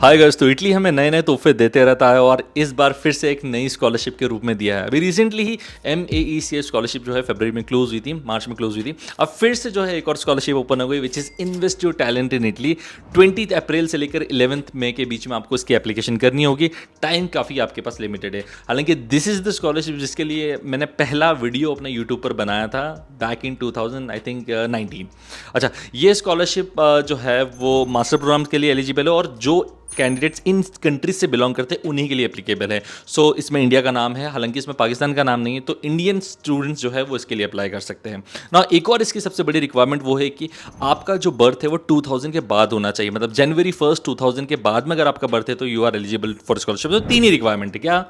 Hi girls. तो Italy हमें नए नए तोहफे देते रहता है और इस बार फिर से एक नई स्कॉलरशिप के रूप में दिया है। अभी रिसेंटली ही MEECS स्कॉलरशिप जो है फरवरी में क्लोज हुई थी, मार्च में क्लोज हुई थी। अब फिर से जो है एक और स्कॉलरशिप ओपन हो गई which is invest your talent in Italy. 20 अप्रैल से लेकर 11 मई के बीच में आपको इसकी एप्लीकेशन करनी होगी। टाइम काफ़ी आपके पास लिमिटेड है। हालांकि दिस इज़ द स्कॉलरशिप जिसके लिए मैंने पहला वीडियो अपने यूट्यूब पर बनाया था बैक इन 2000 आई थिंक 19। अच्छा, ये स्कॉलरशिप जो है वो मास्टर प्रोग्राम के लिए एलिजिबल है और जो कैंडिडेट्स इन कंट्रीज से बिलोंग करते हैं उन्हीं के लिए एप्लीकेबल है। सो इसमें इंडिया का नाम है, हालांकि इसमें पाकिस्तान का नाम नहीं है, तो इंडियन स्टूडेंट्स जो है वो इसके लिए अप्लाई कर सकते हैं ना। एक और इसकी सबसे बड़ी रिक्वायरमेंट वो है कि आपका जो बर्थ है वो 2000 के बाद होना चाहिए, मतलब जनवरी 1 2000 के बाद में अगर आपका बर्थ है तो you are eligible for scholarship. तो तीन ही रिक्वायरमेंट है, क्या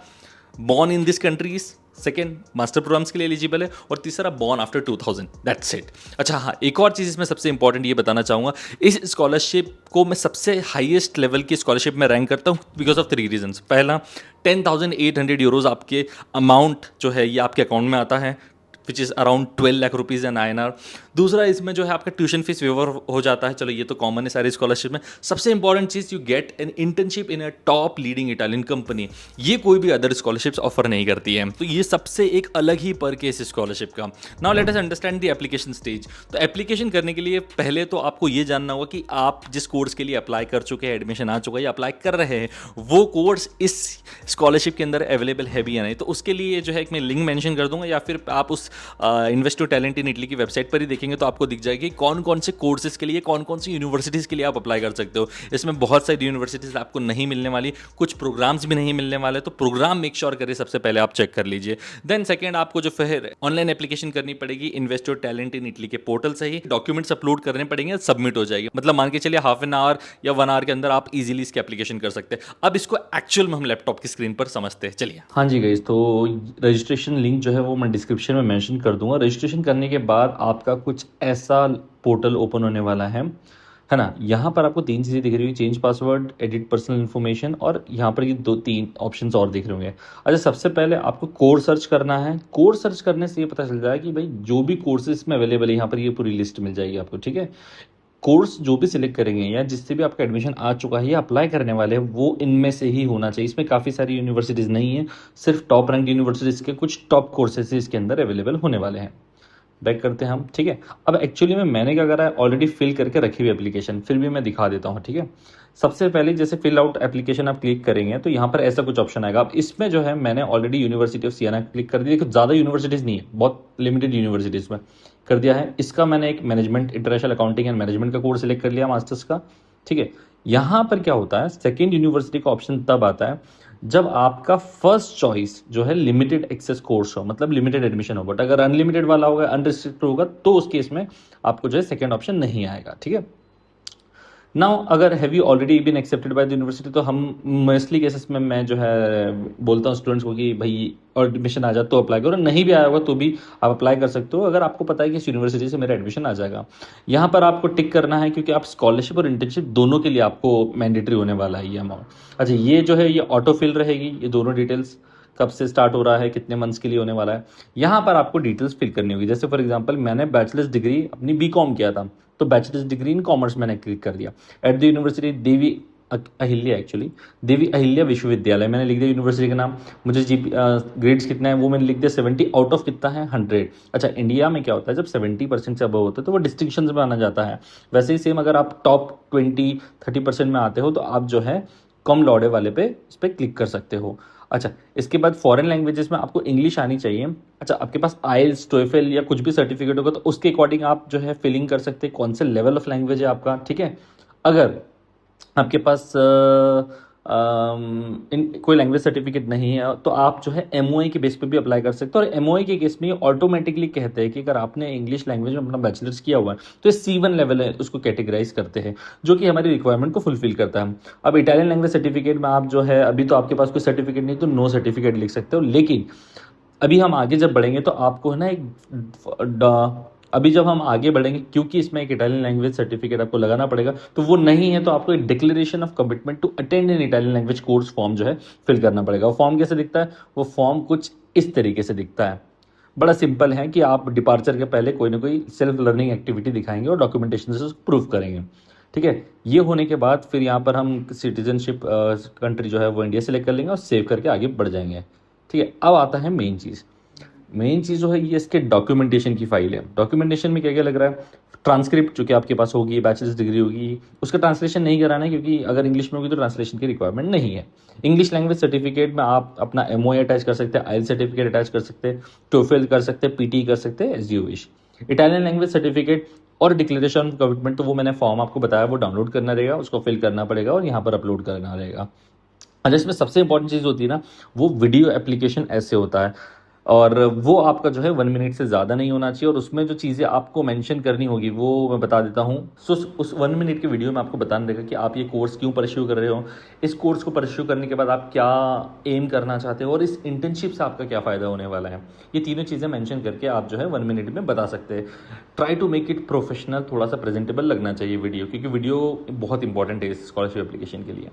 born in this countries, second master programs के लिए एलिजिबल है और तीसरा बॉर्न आफ्टर 2000, दैट्स इट। अच्छा हाँ, एक और चीज़ इसमें सबसे इंपॉर्टेंट ये बताना चाहूँगा, इस स्कॉलरशिप को मैं सबसे हाईएस्ट लेवल की स्कॉलरशिप में रैंक करता हूँ बिकॉज ऑफ 3 रीजन्स। पहला, 10,800 यूरोज आपके अमाउंट जो है ये आपके अकाउंट में आता है which is around 12 lakh rupees in INR। दूसरा, इसमें जो है आपका ट्यूशन फीस वेवर हो जाता है, चलो ये तो कॉमन है सारी स्कॉलरशिप में। सबसे important cheese, you get an internship in a top leading Italian company. ये कोई भी अदर स्कॉलरशिप्स ऑफर नहीं करती है, तो ये सबसे एक अलग ही पर्क है इस स्कॉलरशिप का। Now let us understand the application stage. तो एप्लीकेशन करने के लिए पहले तो आपको ये जानना होगा कि आप जिस कोर्स के लिए अप्लाई कर चुके हैं, एडमिशन आ चुका है या अप्लाई कर रहे हैं, वो कोर्स इस स्कॉलरशिप के अंदर अवेलेबल है भी या नहीं। तो उसके लिए जो है एक मैं लिंक मेंशन कर दूंगा, या फिर आप उस invest your talent in Italy की वेबसाइट पर ही देखेंगे तो आपको दिख जाएगी कौन कौन से कोर्सेज के लिए, कौन कौन सी यूनिवर्सिटीज़ के लिए आप अप्लाई कर सकते हो। इसमें बहुत सारी यूनिवर्सिटीज़ आपको नहीं मिलने वाली, कुछ प्रोग्राम्स भी नहीं मिलने वाले, तो प्रोग्राम मेक श्योर करिए सबसे पहले आप चेक कर लीजिए। देन सेकेंड, आपको जो फिर ऑनलाइन एप्लीकेशन करनी पड़ेगी invest your talent in Italy के पोर्टल से ही। डॉक्यूमेंट्स अपलोड करने पड़ेंगे, सबमिट हो जाएगी, मतलब मान के चलिए हाफ एन आवर या 1 आवर के अंदर आप इजीली इसकी एप्लीकेशन कर सकते हैं। अब इसको एक्चुअल में हम लैपटॉप की स्क्रीन पर समझते हैं, चलिए। हाँ जी गाइस, तो रजिस्ट्रेशन लिंक जो है वो मैं डिस्क्रिप्शन में मेंशन कर दूंगा। रजिस्ट्रेशन करने के बाद आपका कुछ ऐसा पोर्टल ओपन होने वाला है ना। यहाँ पर आपको तीन चीज़ें दिख रही होगी, change password, edit personal information, और यहाँ पर ये दो तीन ऑप्शंस और दिख रहे होंगे। अच्छा, सबसे पहले आपको कोर्स सर्च करना है। कोर्स सर्च करने से ये पता चल जाएगा कि भाई जो भी कोर्सेज में अवेलेबल है, यहाँ पर ये पूरी लिस्ट मिल जाएगी आपको, ठीक है। कोर्स जो भी सिलेक्ट करेंगे या जिससे भी आपका एडमिशन आ चुका है या अप्लाई करने वाले हैं, वो इनमें से ही होना चाहिए। इसमें काफ़ी सारी यूनिवर्सिटीज़ नहीं है, सिर्फ टॉप रैंक यूनिवर्सिटीज़ के कुछ टॉप कोर्सेज इसके अंदर अवेलेबल होने वाले हैं। बैक करते हैं हम, ठीक है। अब एक्चुअली में मैंने क्या करा है, ऑलरेडी फिल करके रखी हुई एप्लीकेशन, फिर भी मैं दिखा देता हूँ, ठीक है। सबसे पहले जैसे फिल आउट एप्लीकेशन आप क्लिक करेंगे तो यहाँ पर ऐसा कुछ ऑप्शन आएगा। अब इसमें जो है मैंने already university of Siena click कर दिया, देखो ज़्यादा यूनिवर्सिटीज़ नहीं है, बहुत लिमिटेड यूनिवर्सिटीज़ में कर दिया है। इसका मैंने एक management, international accounting and management का कोर्स सिलेक्ट कर लिया मास्टर्स का, ठीक है। यहाँ पर क्या होता है, सेकेंड यूनिवर्सिटी का ऑप्शन तब आता है जब आपका फर्स्ट चॉइस जो है लिमिटेड एक्सेस कोर्स हो, मतलब लिमिटेड एडमिशन हो। बट अगर अनलिमिटेड वाला होगा, अनरिस्ट्रिक्टेड होगा, तो उस केस में आपको जो है सेकेंड ऑप्शन नहीं आएगा, ठीक है। नाउ अगर have you already been accepted by the university, तो हम मोस्टली केसेस में मैं जो है बोलता हूँ स्टूडेंट्स को कि भाई एडमिशन आ जाए तो अप्लाई करो, नहीं भी आया होगा तो भी आप अप्लाई कर सकते हो अगर आपको पता है कि इस यूनिवर्सिटी से मेरा एडमिशन आ जाएगा। यहाँ पर आपको टिक करना है क्योंकि आप स्कॉलरशिप और इंटर्नशिप दोनों के लिए आपको मैंडेटरी होने वाला है ये अमाउंट। अच्छा, ये जो है ये ऑटो फिल रहेगी, ये दोनों डिटेल्स कब से स्टार्ट हो रहा है, कितने मंथ्स के लिए होने वाला है, यहाँ पर आपको डिटेल्स फिल करनी होगी। जैसे फॉर एग्जांपल मैंने बैचलर्स डिग्री अपनी BCom किया था, तो बैचलर्स डिग्री इन कॉमर्स मैंने क्लिक कर दिया at the university Devi Ahilya, actually Devi Ahilya Vishwavidyalaya मैंने लिख दिया यूनिवर्सिटी का नाम। मुझे ग्रेड्स कितना है वो मैंने लिख दिया 70 आउट ऑफ कितना है 100। अच्छा, इंडिया में क्या होता है जब 70% से अबव होता है तो वो डिस्टिंक्शन में आना जाता है। वैसे ही सेम अगर आप टॉप 20-30% में आते हो तो आप जो है कम लौड़े वाले पे इस पर क्लिक कर सकते हो। अच्छा, इसके बाद फॉरेन लैंग्वेजेस में आपको इंग्लिश आनी चाहिए। अच्छा, आपके पास आइल्स, टोएफल या कुछ भी सर्टिफिकेट होगा तो उसके अकॉर्डिंग आप जो है फिलिंग कर सकते हैं कौन से लेवल ऑफ लैंग्वेज है आपका, ठीक है। अगर आपके पास इन कोई लैंग्वेज सर्टिफिकेट नहीं है तो आप जो है MOA के बेस पे भी अप्लाई कर सकते हो। और MOA के केस में ऑटोमेटिकली कहते हैं कि अगर आपने इंग्लिश लैंग्वेज में अपना बैचलर्स किया हुआ है तो ये C1 लेवल है, उसको कैटेगराइज करते हैं, जो कि हमारी रिक्वायरमेंट को फुलफिल करता है। अब इटालियन लैंग्वेज सर्टिफिकेट में आप जो है अभी तो आपके पास कोई सर्टिफिकेट नहीं तो नो सर्टिफिकेट लिख सकते हो, लेकिन अभी हम आगे जब बढ़ेंगे तो आपको है ना अभी जब हम आगे बढ़ेंगे क्योंकि इसमें एक इटालियन लैंग्वेज सर्टिफिकेट आपको लगाना पड़ेगा, तो वो नहीं है तो आपको एक declaration of commitment to attend in Italian language course form जो है फिल करना पड़ेगा। वो फॉर्म कैसे दिखता है, वो फॉर्म कुछ इस तरीके से दिखता है। बड़ा सिंपल है कि आप डिपार्चर के पहले कोई ना कोई सेल्फ लर्निंग एक्टिविटी दिखाएंगे और डॉक्यूमेंटेशन से प्रूफ करेंगे। ठीक है। ये होने के बाद फिर यहाँ पर हम सिटीजनशिप कंट्री जो है वो इंडिया सेलेक्ट कर लेंगे और सेव करके आगे बढ़ जाएंगे। ठीक है, अब आता है मेन चीज़ जो है ये इसके डॉक्यूमेंटेशन की फाइल है। डॉक्यूमेंटेशन में क्या क्या लग रहा है, ट्रांसक्रिप्ट जो कि आपके पास होगी, बैचलर्स डिग्री होगी, उसका ट्रांसलेशन नहीं कराना है क्योंकि अगर इंग्लिश में होगी तो ट्रांसलेशन की रिक्वायरमेंट नहीं है। इंग्लिश लैंग्वेज सर्टिफिकेट में आप अपना एमओए अटैच कर सकते हैं, आइल सर्टिफिकेट अटैच कर सकते हैं, टोफेल कर सकते हैं, पीटी कर सकते हैं, S D wish. Italian language certificate और डिक्लेरेशन ऑफ कमिटमेंट, तो वो मैंने फॉर्म आपको बताया वो डाउनलोड करना रहेगा, उसको फिल करना पड़ेगा और यहाँ पर अपलोड करना रहेगा। अच्छा, इसमें सबसे इंपॉर्टेंट चीज़ होती है ना, वो वीडियो एप्लीकेशन ऐसे होता है और वो आपका जो है 1 मिनट से ज़्यादा नहीं होना चाहिए और उसमें जो चीज़ें आपको मेंशन करनी होगी वो मैं बता देता हूँ। सो उस 1 मिनट के वीडियो में आपको बताना रहेगा कि आप ये कोर्स क्यों परस्यू कर रहे हो, इस कोर्स को परस्यू करने के बाद आप क्या एम करना चाहते हो और इस इंटर्नशिप से आपका क्या फ़ायदा होने वाला है। ये तीनों चीज़ें मेंशन करके आप जो है 1 मिनट में बता सकते हैं। Try to make it professional, थोड़ा सा प्रेजेंटेबल लगना चाहिए वीडियो, क्योंकि वीडियो बहुत इंपॉर्टेंट है इस स्कॉलरशिप एप्लीकेशन के लिए।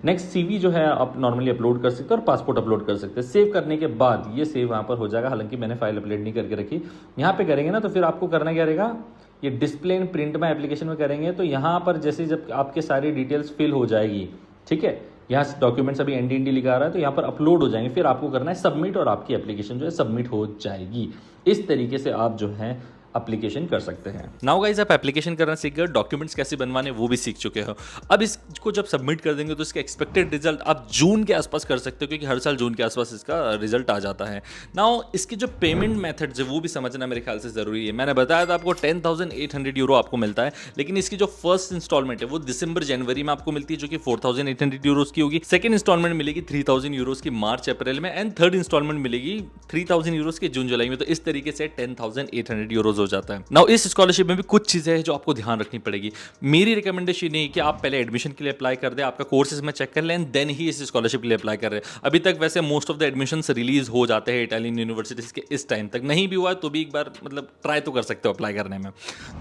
नेक्स्ट सीवी जो है आप नॉर्मली अपलोड कर सकते हैं और पासपोर्ट अपलोड कर सकते हैं। सेव करने के बाद ये सेव वहाँ पर हो जाएगा, हालांकि मैंने फाइल अपलोड नहीं करके रखी। यहाँ पे करेंगे ना तो फिर आपको करना क्या रहेगा, ये डिस्प्ले एंड प्रिंट में एप्लीकेशन में करेंगे तो यहाँ पर जैसे जब आपके सारी डिटेल्स फिल हो जाएगी, ठीक है, यहाँ डॉक्यूमेंट्स अभी एनडी लिखा आ रहा है तो यहाँ पर अपलोड हो जाएंगे, फिर आपको करना है सबमिट और आपकी एप्लीकेशन जो है सबमिट हो जाएगी। इस तरीके से आप जो है एप्लीकेशन कर सकते हैं। नाउ गाइस, आप एप्लीकेशन करना सीख गए, डॉक्यूमेंट्स कैसे बनवाने वो भी सीख चुके हो। अब इसको जब सबमिट कर देंगे तो इसका एक्सपेक्टेड रिजल्ट आप जून के आसपास कर सकते हो, क्योंकि हर साल जून के आसपास इसका रिजल्ट आ जाता है। नाउ इसकी जो पेमेंट मेथड्स है वो भी समझना मेरे ख्याल से ज़रूरी है। मैंने बताया था आपको 10,800 यूरो आपको मिलता है, लेकिन इसकी जो फर्स्ट इंस्टॉलमेंट है वो दिसंबर जनवरी में आपको मिलती है जो कि 4,800 यूरोज़ की होगी। सेकंड इंस्टॉलमेंट मिलेगी 3,000 यूरोज़ की मार्च अप्रैल में एंड थर्ड इंस्टॉलमेंट मिलेगी 3,000 यूरोज़ की जून जुलाई में। तो इस तरीके से 10,800 यूरोज़ हो जाता है। नाउ इस स्कॉलरशिप में भी कुछ चीज़ें हैं जो आपको ध्यान रखनी पड़ेगी। मेरी रिकमेंडेशन ये है कि आप पहले एडमिशन के लिए अप्लाई कर दें, आपका कोर्सेज में चेक कर लें, देन ही इस स्कॉलरशिप के लिए अप्लाई कर रहे हैं। अभी तक वैसे most of the admissions release हो जाते हैं इटालियन यूनिवर्सिटीज़ के, इस टाइम तक नहीं भी हुआ है तो भी एक बार मतलब ट्राई तो कर सकते हो अप्लाई करने में।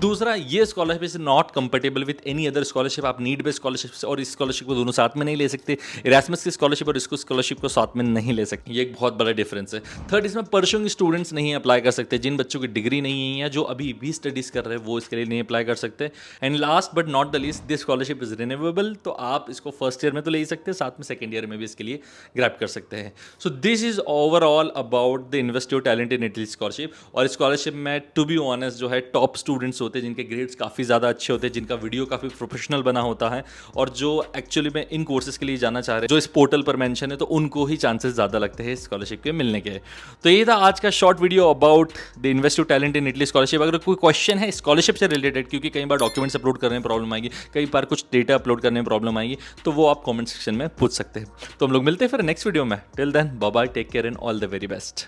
दूसरा, ये scholarship is not compatible with any other scholarship. आप नीड बेस्ड स्कॉलरशिप और इस स्कॉलरशिप को दोनों साथ में नहीं ले सकते, इरास्मस की स्कॉलरशिप और इसको स्कॉलरशिप को साथ में नहीं ले सकते, ये एक बहुत बड़ा डिफरेंस है। थर्ड, इसमें परसुइंग स्टूडेंट्स नहीं अप्लाई कर सकते, जिन बच्चों की डिग्री नहीं है, जो अभी भी स्टडीज कर रहे हैं वो इसके लिए नहीं अप्लाई कर सकते। And last but not the least, this scholarship is renewable, तो आप इसको फर्स्ट ईयर में तो ले ही सकते हैं, साथ में सेकंड ईयर में भी इसके लिए ग्रैब कर सकते हैं। So this is overall about the invest your talent in Italy scholarship. और स्कॉलरशिप में टू बी ऑनेस्ट जो है टॉप स्टूडेंट्स होते हैं, जिनके ग्रेड्स काफ़ी ज़्यादा अच्छे होते हैं, जिनका वीडियो काफ़ी प्रोफेशनल बना होता है और जो एक्चुअली में इन कोर्सेज के लिए जाना चाह रहे हैं, जो इस पोर्टल पर मेंशन है, तो उनको ही चांसेस ज़्यादा लगते हैं स्कॉलरशिप के मिलने के। तो ये था आज का short video about the invest your talent in Italy scholarship. अगर कोई क्वेश्चन है स्कॉलरशिप से रिलेटेड, क्योंकि कई बार डॉक्यूमेंट्स अपलोड करने में प्रॉब्लम आएगी, कई बार कुछ डेटा अपलोड करने में प्रॉब्लम आएगी, तो वो आप कमेंट सेक्शन में पूछ सकते हैं। तो हम लोग मिलते हैं फिर नेक्स्ट वीडियो में। Till then bye bye, take care and all the very best.